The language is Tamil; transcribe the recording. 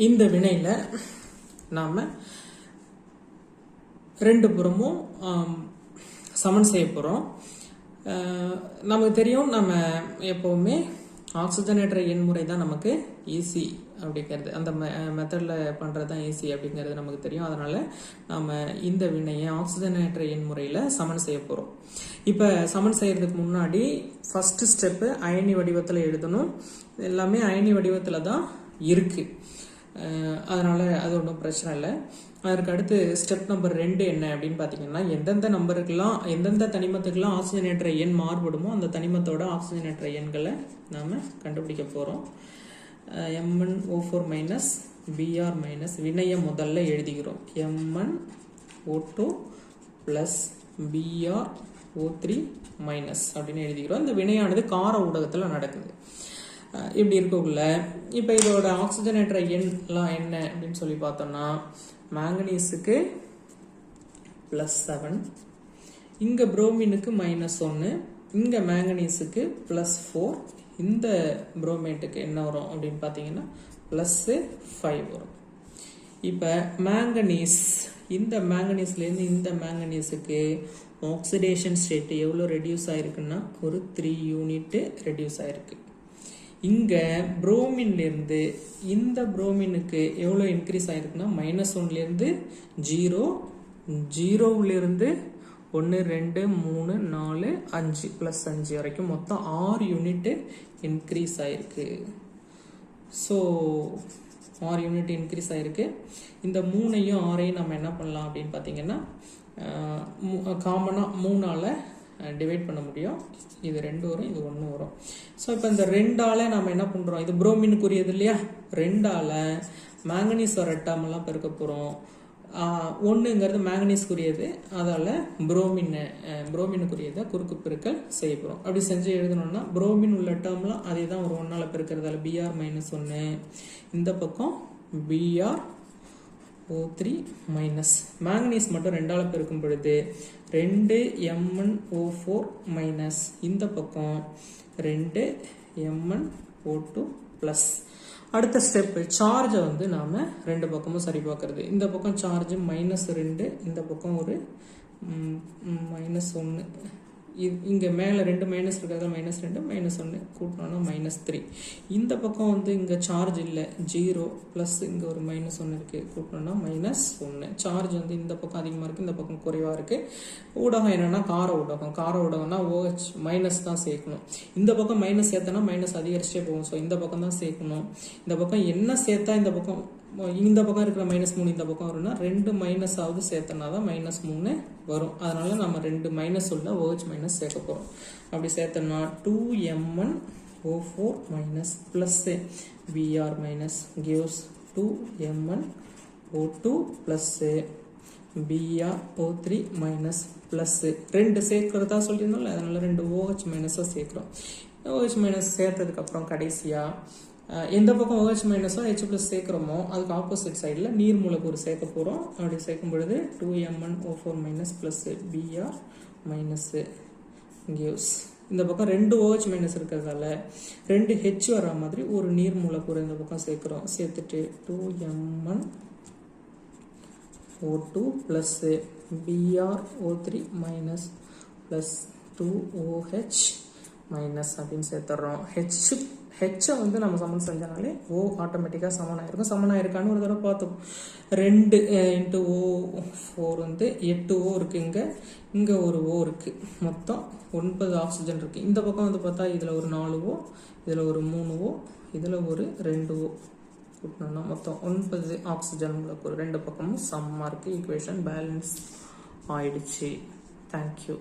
இந்த வினையில் நாம் ரெண்டு புறமும் சமன் செய்ய போகிறோம். நமக்கு தெரியும், நம்ம எப்போவுமே ஆக்சிஜனேற்ற எண்முறை தான் நமக்கு ஈஸி அப்படிங்கிறது, அந்த மெத்தடில் பண்ணுறது தான் ஈஸி அப்படிங்கிறது நமக்கு தெரியும். அதனால் நாம் இந்த வினையை ஆக்சிஜனேற்ற எண்முறையில் சமன் செய்ய போகிறோம். இப்போ சமன் செய்கிறதுக்கு முன்னாடி ஃபஸ்ட்டு ஸ்டெப்பு அயனி வடிவத்தில் எழுதணும். எல்லாமே அயனி வடிவத்தில் தான் இருக்குது, அதனால் அது ஒன்றும் பிரச்சனை இல்லை. அதற்கு அடுத்து ஸ்டெப் நம்பர் 2 என்ன அப்படின்னு பார்த்தீங்கன்னா, எந்தெந்த நம்பருக்கெல்லாம் எந்தெந்த தனிமத்துக்கெல்லாம் ஆக்சிஜனேற்ற எண் மாறுபடுமோ அந்த தனிமத்தோட ஆக்சிஜனேற்ற எண்களை நாம் கண்டுபிடிக்க போகிறோம். Mn O4- Br- வினையை முதல்ல எழுதிக்கிறோம். MnO2 + Br O3- அப்படின்னு எழுதிக்கிறோம். இந்த வினையானது கார ஊடகத்தில் நடக்குது. இப்படி இருக்கக்குள்ள இப்போ இதோட ஆக்சிஜனேற்ற எண்லாம் என்ன அப்படின்னு சொல்லி பார்த்தோம்னா, மேங்கனீஸுக்கு +7, இங்கே புரோமினுக்கு -1, இங்கே மேங்கனீஸுக்கு +4, இந்த புரோமேட்டுக்கு என்ன வரும் அப்படின்னு பார்த்தீங்கன்னா +5 வரும். இப்போ மேங்கனீஸ், இந்த மேங்கனீஸ்லேருந்து இந்த மேங்கனீஸுக்கு ஆக்சிடேஷன் ஸ்டேட் எவ்வளோ ரெடியூஸ் ஆகிருக்குன்னா ஒரு 3 யூனிட் ரெடியூஸ் ஆகிருக்கு. இங்கே புரோமின்லேருந்து இந்த புரோமினுக்கு எவ்வளோ இன்க்ரீஸ் ஆகிருக்குன்னா -1லேருந்து 0, 0லேருந்து 1 2 3 4 5 +5 வரைக்கும் மொத்தம் 6 யூனிட் இன்க்ரீஸ் ஆகிருக்கு. ஸோ 6 யூனிட் இன்க்ரீஸ் ஆகிருக்கு. இந்த 3ஐயும் 6ஐயும் நம்ம என்ன பண்ணலாம் அப்படின்னு பார்த்தீங்கன்னா, காமனாக 3ஆல் டிவைட் பண்ண முடியும். இது 2 வரும், இது 1 வரும். ஸோ இப்போ இந்த 2ஆல் நம்ம என்ன பண்ணுறோம், இது புரோமினுக்குரியது இல்லையா, 2ஆல் மேங்கனீஸ் வர டேர்மெல்லாம் பெருக்க போகிறோம். 1ங்கிறது மேங்கனீஸ்க்குரியது, அதால் புரோமினுக்குரியதை குறுக்கு பெருக்கல் செய்ய போகிறோம். அப்படி செஞ்சு எழுதணும்னா புரோமின் உள்ள டேர்ம்லாம் அதே தான் ஒரு 1ஆல் பெருக்கிறதால Br-1, இந்த பக்கம் Br O3-, மேங்கனீஸ் மட்டும் 2ஆல் பெருக்கும் பொழுது 2 MnO4-, இந்த பக்கம் 2 MnO2+. அடுத்த ஸ்டெப்பு சார்ஜை வந்து நாம் ரெண்டு பக்கமும் சரி பார்க்கறது. இந்த பக்கம் சார்ஜ் -2, இந்த பக்கம் ஒரு -1, இங்கே மேலே 2 மைனஸ் இருக்கிறது -2 -1 கூட்டினோன்னா -3. இந்த பக்கம் வந்து இங்கே சார்ஜ் இல்லை, 0 ப்ளஸ் இங்கே ஒரு -1 இருக்குது, கூட்டினோன்னா -1. சார்ஜ் வந்து இந்த பக்கம் அதிகமாக இருக்குது, இந்த பக்கம் குறைவாக இருக்குது. ஊடகம் என்னென்னா கார ஊடகம். கார ஊடகம்னா OH மைனஸ் தான் சேர்க்கணும். இந்த பக்கம் மைனஸ் சேர்த்தனா மைனஸ் அதிகரிச்சே போகும். ஸோ இந்த பக்கம் தான் சேர்க்கணும். இந்த பக்கம் என்ன சேர்த்தா இந்த பக்கம் இருக்கிற -3 இந்த பக்கம் வரும்னா 2 மைனஸாவது சேர்த்தனா தான் -3 வரும். அதனால நம்ம 2 மைனஸ் உள்ள OH- சேர்க்க போகிறோம். அப்படி சேர்த்தோம்னா 2MnO4- plus Br- gives 2MnO2 plus BrO3- plus 2 சேர்க்கிறதா சொல்லியிருந்தோம்ல, அதனால 2 OH- சேர்க்கிறோம். OH- சேர்த்ததுக்கப்புறம் கடைசியாக எந்த பக்கம் OH- H+ சேர்க்குறோமோ அதுக்கு ஆப்போசிட் சைடில் நீர் மூலக்கூறு சேர்க்க போகிறோம். அப்படி சேர்க்கும் பொழுது 2MnO4- plus Br- gives, இந்த பக்கம் 2 OH- இருக்கிறதால 2 H வர மாதிரி ஒரு நீர் மூலக்கூறு இந்த பக்கம் சேர்க்குறோம். சேர்த்துட்டு 2MnO2 plus BrO3- plus 2OH- அப்படின்னு சேர்த்துறோம். ஹெச்சை வந்து நம்ம சமன் செஞ்சனாலே O ஆட்டோமேட்டிக்காக சமனாயிருக்கும். சமனாயிருக்கான்னு ஒரு தடவை பார்த்தோம். 2 × O4 வந்து 8 O இருக்குது. இங்கே ஒரு O இருக்குது. மொத்தம் 9 ஆக்சிஜன் இருக்குது. இந்த பக்கம் வந்து பார்த்தா இதில் ஒரு 4 O, இதில் ஒரு 3 O, இதில் ஒரு 2 O கூட்டினோம்னா மொத்தம் 9 ஆக்சிஜன் மூலக்கூறு. ரெண்டு பக்கமும் சமமாக இருக்குது. ஈக்குவேஷன் பேலன்ஸ் ஆயிடுச்சு. தேங்க்யூ.